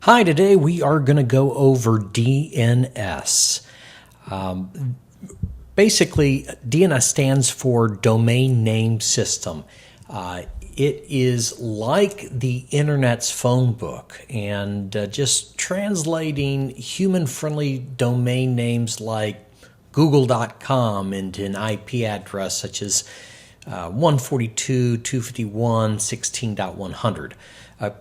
Hi, today we are going to go over DNS. Basically, DNS stands for Domain Name System. It is like the Internet's phone book, and just translating human-friendly domain names like Google.com into an IP address such as 142.251.16.100.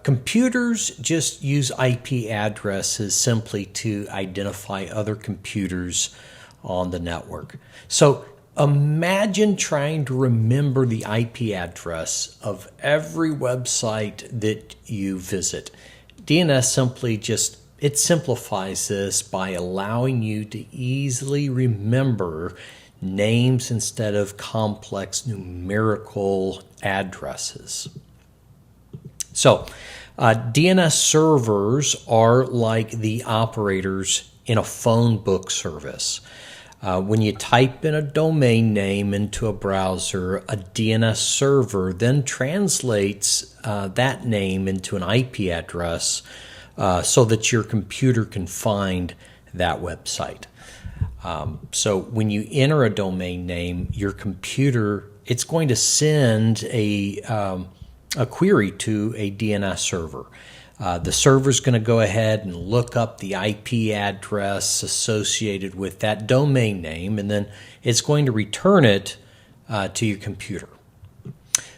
Computers just use IP addresses simply to identify other computers on the network. So imagine trying to remember the IP address of every website that you visit. DNS it simplifies this by allowing you to easily remember names instead of complex numerical addresses. So, DNS servers are like the operators in a phone book service. When you type in a domain name into a browser, a DNS server then translates that name into an IP address so that your computer can find that website. So when you enter a domain name, your computer, it's going to send a query to a DNS server. The server is going to go ahead and look up the IP address associated with that domain name, and then it's going to return it to your computer.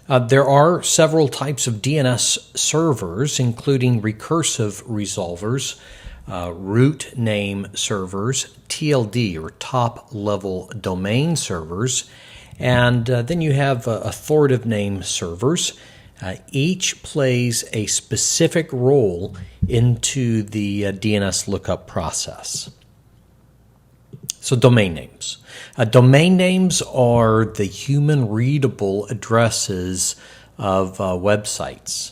There are several types of DNS servers, including recursive resolvers, root name servers, TLD or top-level domain servers, and then you have authoritative name servers. Each plays a specific role into the DNS lookup process. So domain names. Domain names are the human-readable addresses of websites.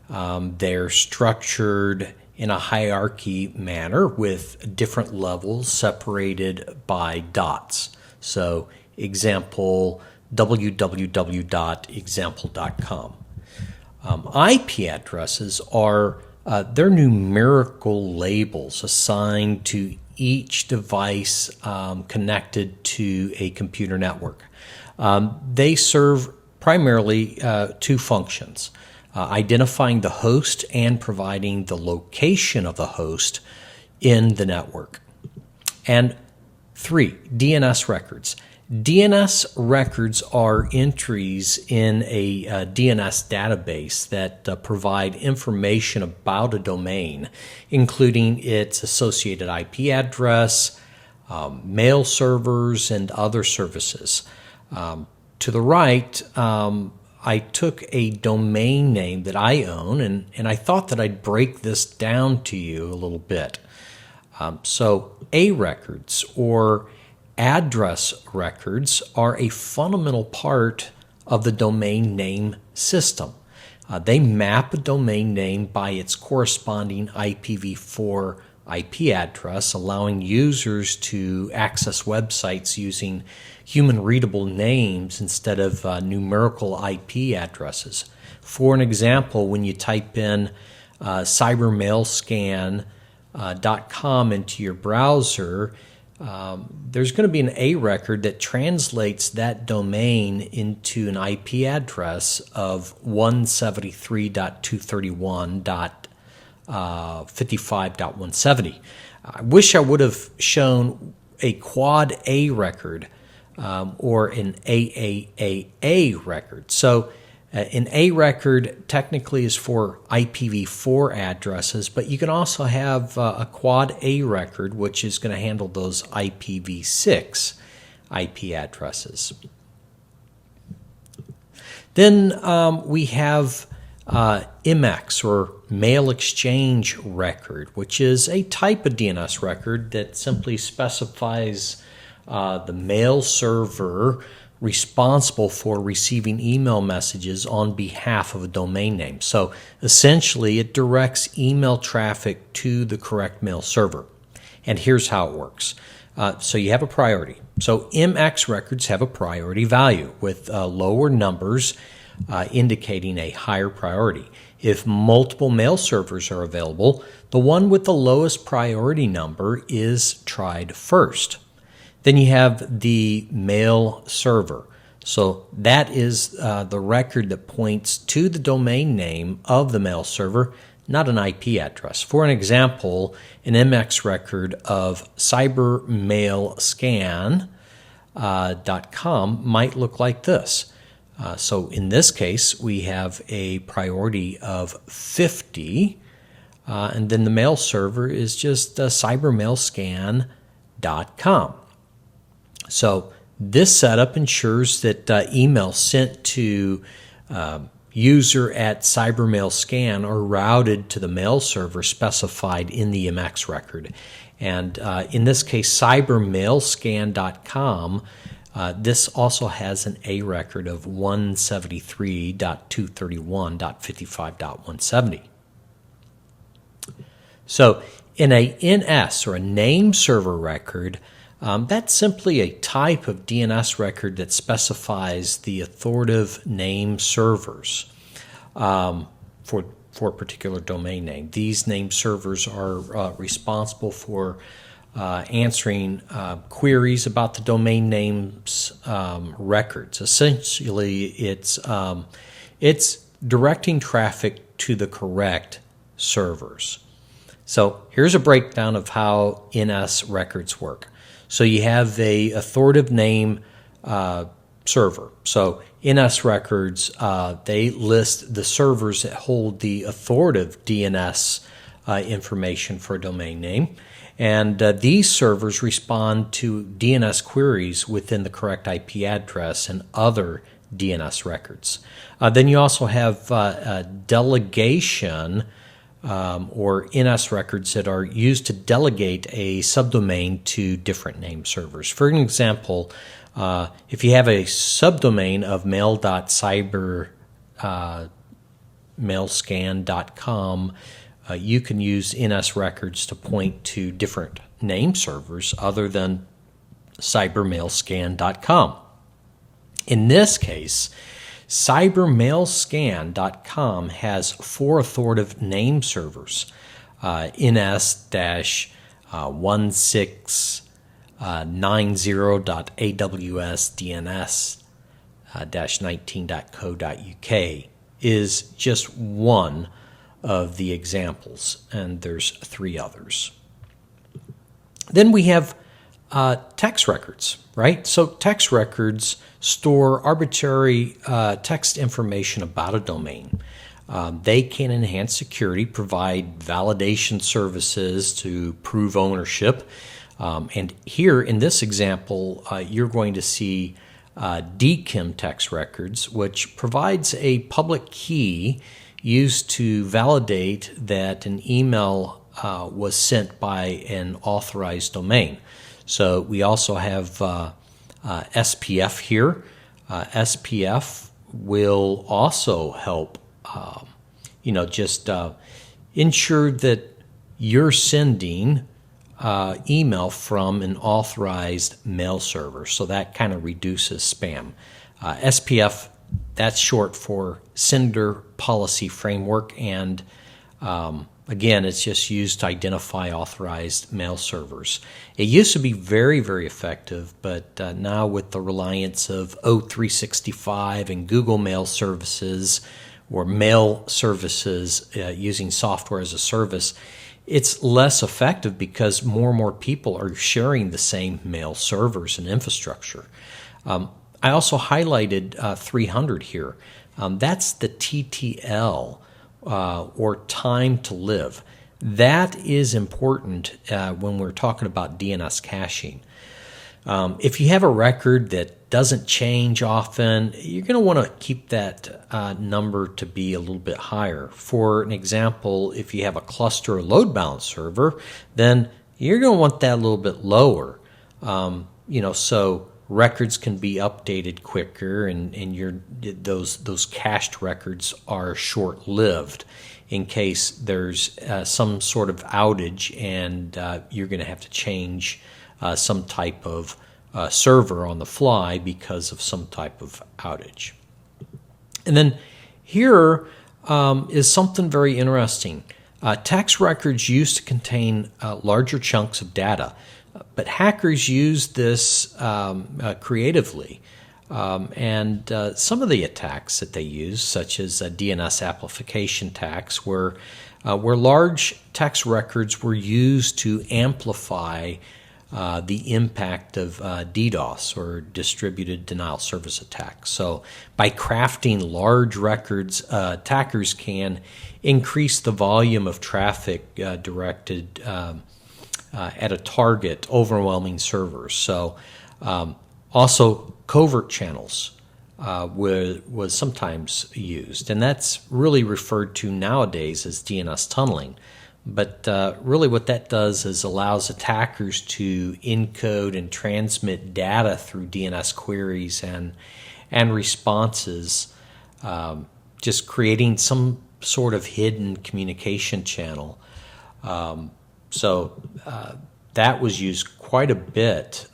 They're structured in a hierarchy manner with different levels separated by dots. So example, www.example.com. IP addresses are they're numerical labels assigned to each device connected to a computer network. They serve primarily two functions: identifying the host and providing the location of the host in the network. And 3, DNS records. DNS records are entries in a DNS database that provide information about a domain, including its associated IP address, mail servers, and other services. To the right, I took a domain name that I own, and I thought that I'd break this down to you a little bit. So A records, or address records, are a fundamental part of the domain name system. They map a domain name by its corresponding IPv4 IP address, allowing users to access websites using human-readable names instead of numerical IP addresses. For an example, when you type in cybermailscan.com into your browser, there's going to be an A record that translates that domain into an IP address of 173.231.55.170. I wish I would have shown a quad A record or an AAAA record. So an A record technically is for IPv4 addresses, but you can also have a quad A record, which is going to handle those IPv6 IP addresses. Then we have MX, or Mail Exchange Record, which is a type of DNS record that simply specifies the mail server responsible for receiving email messages on behalf of a domain name. So essentially, it directs email traffic to the correct mail server. And here's how it works. So you have a priority. So MX records have a priority value with lower numbers indicating a higher priority. If multiple mail servers are available, the one with the lowest priority number is tried first. Then you have the mail server. So that is the record that points to the domain name of the mail server, not an IP address. For an example, an MX record of cybermailscan.com might look like this. So in this case, we have a priority of 50, and then the mail server is just cybermailscan.com. So this setup ensures that emails sent to user at cybermailscan are routed to the mail server specified in the MX record. And in this case, cybermailscan.com, this also has an A record of 173.231.55.170. So in a NS, or a name server record, that's simply a type of DNS record that specifies the authoritative name servers for a particular domain name. These name servers are responsible for answering queries about the domain name's records. Essentially, it's directing traffic to the correct servers. So here's a breakdown of how NS records work. So you have a authoritative name server. So NS records, they list the servers that hold the authoritative DNS information for a domain name. And these servers respond to DNS queries within the correct IP address and other DNS records. Then you also have delegation or NS records that are used to delegate a subdomain to different name servers. For an example, if you have a subdomain of mail.cybermailscan.com, you can use NS records to point to different name servers other than cybermailscan.com. In this case, cybermailscan.com has 4 authoritative name servers, ns-1690.awsdns-19.co.uk is just one of the examples, and there's 3 others. Then we have text records, right? So text records store arbitrary text information about a domain. They can enhance security, provide validation services to prove ownership. And here in this example, you're going to see DKIM text records, which provides a public key used to validate that an email was sent by an authorized domain. So we also have SPF here. SPF will also help, ensure that you're sending email from an authorized mail server. So that kind of reduces spam. SPF, that's short for Sender Policy Framework, and again, it's just used to identify authorized mail servers. It used to be very, very effective, but now with the reliance of O365 and Google Mail Services or mail services using software as a service, it's less effective because more and more people are sharing the same mail servers and infrastructure. I also highlighted 300 here. That's the TTL, or time to live. That is important when we're talking about DNS caching. If you have a record that doesn't change often, you're going to want to keep that number to be a little bit higher. For an example, if you have a cluster or load balance server, then you're going to want that a little bit lower. So records can be updated quicker, and those cached records are short-lived in case there's some sort of outage and you're going to have to change some type of server on the fly because of some type of outage. And then here is something very interesting. Text records used to contain larger chunks of data, but hackers use this creatively. And some of the attacks that they use, such as DNS amplification attacks, where large text records were used to amplify the impact of DDoS, or distributed denial service attacks. So by crafting large records, attackers can increase the volume of traffic directed at a target, overwhelming servers. So also covert channels was sometimes used, and that's really referred to nowadays as DNS tunneling. But really what that does is allows attackers to encode and transmit data through DNS queries and responses, just creating some sort of hidden communication channel. So that was used quite a bit.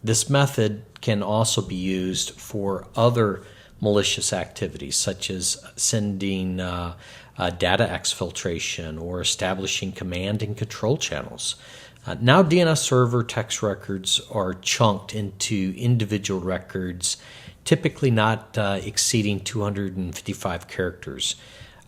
This method can also be used for other malicious activities, such as sending data exfiltration or establishing command and control channels. Now DNS server text records are chunked into individual records, typically not exceeding 255 characters.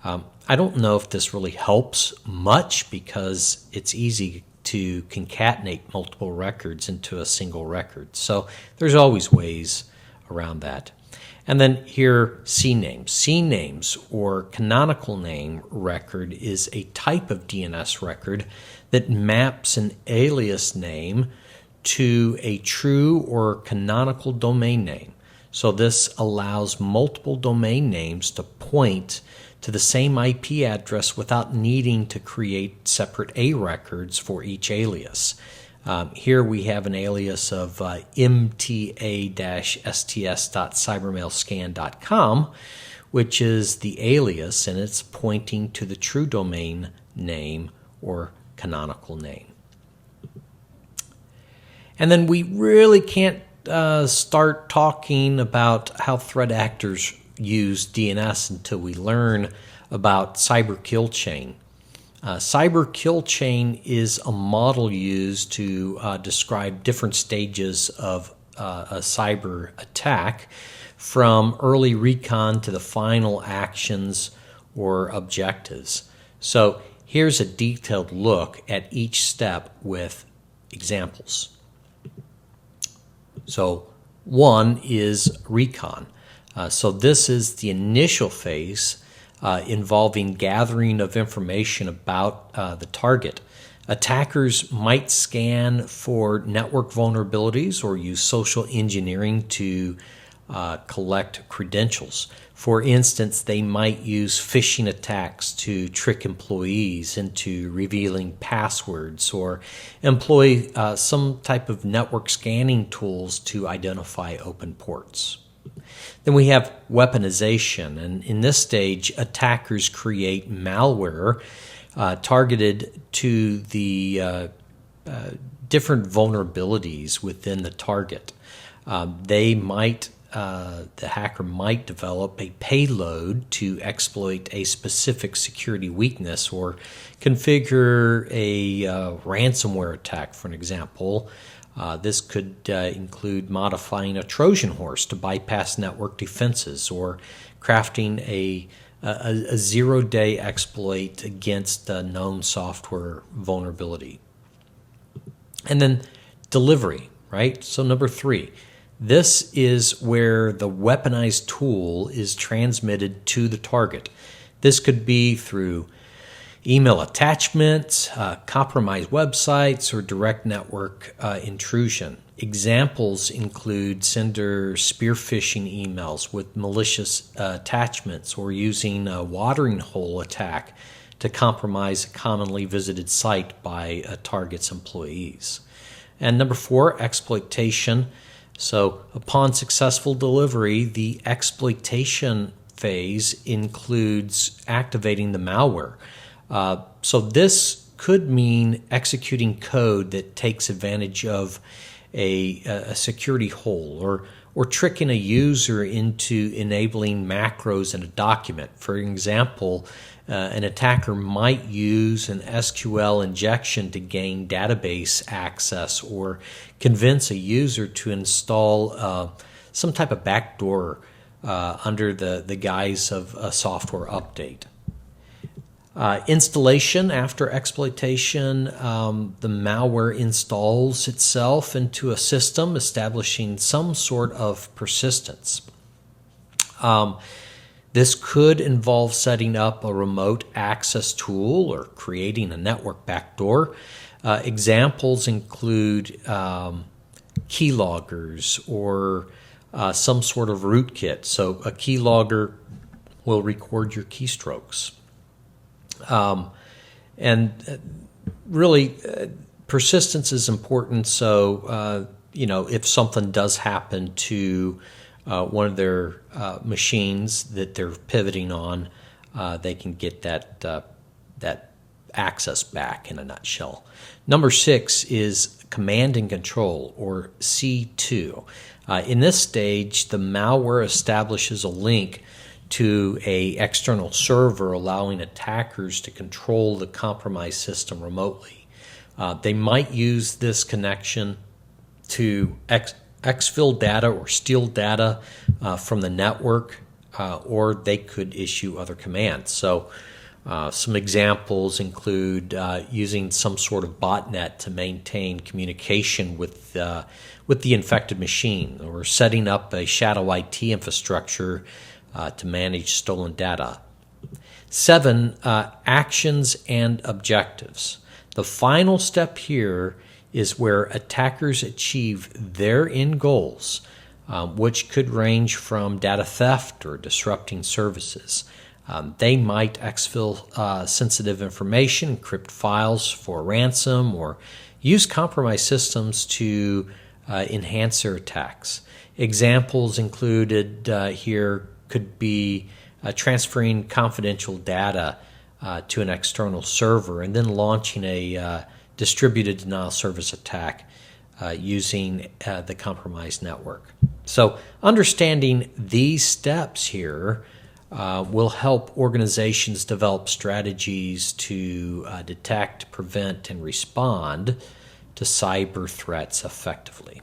I don't know if this really helps much, because it's easy to concatenate multiple records into a single record. So there's always ways around that. And then here, CNAMEs. CNAMEs, or canonical name record, is a type of DNS record that maps an alias name to a true or canonical domain name. So this allows multiple domain names to point to the same IP address without needing to create separate A records for each alias. Here we have an alias of mta-sts.cybermailscan.com, which is the alias, and it's pointing to the true domain name or canonical name. And then we really can't start talking about how threat actors use DNS until we learn about cyber kill chain. Cyber kill chain is a model used to describe different stages of a cyber attack, from early recon to the final actions or objectives. So here's a detailed look at each step with examples. So one is recon. So this is the initial phase involving gathering of information about the target. Attackers might scan for network vulnerabilities or use social engineering to collect credentials. For instance, they might use phishing attacks to trick employees into revealing passwords, or employ some type of network scanning tools to identify open ports. Then we have weaponization, and in this stage, attackers create malware targeted to the different vulnerabilities within the target. The hacker might develop a payload to exploit a specific security weakness, or configure a ransomware attack, for an example. This could include modifying a Trojan horse to bypass network defenses, or crafting a zero-day exploit against a known software vulnerability. And then delivery, right? So number 3, this is where the weaponized tool is transmitted to the target. This could be through email attachments, compromised websites, or direct network intrusion. Examples include sender spear phishing emails with malicious attachments, or using a watering hole attack to compromise a commonly visited site by a target's employees. And number 4, exploitation. So upon successful delivery, the exploitation phase includes activating the malware. So this could mean executing code that takes advantage of a security hole, or tricking a user into enabling macros in a document. For example, an attacker might use an SQL injection to gain database access or convince a user to install some type of backdoor under the guise of a software update. Installation after exploitation, the malware installs itself into a system, establishing some sort of persistence. This could involve setting up a remote access tool or creating a network backdoor. Examples include keyloggers or some sort of rootkit. So a keylogger will record your keystrokes. Really, persistence is important. So, if something does happen to one of their machines that they're pivoting on, they can get that access back in a nutshell. Number 6 is command and control, or C2. In this stage, the malware establishes a link to an external server, allowing attackers to control the compromised system remotely. They might use this connection to exfil data or steal data from the network, or they could issue other commands. So some examples include using some sort of botnet to maintain communication with the infected machine, or setting up a shadow IT infrastructure to manage stolen data. 7, actions and objectives. The final step here is where attackers achieve their end goals, which could range from data theft or disrupting services. They might exfil sensitive information, encrypt files for ransom, or use compromised systems to enhance their attacks. Examples included here could be transferring confidential data to an external server and then launching a distributed denial service attack using the compromised network. So understanding these steps here will help organizations develop strategies to detect, prevent, and respond to cyber threats effectively.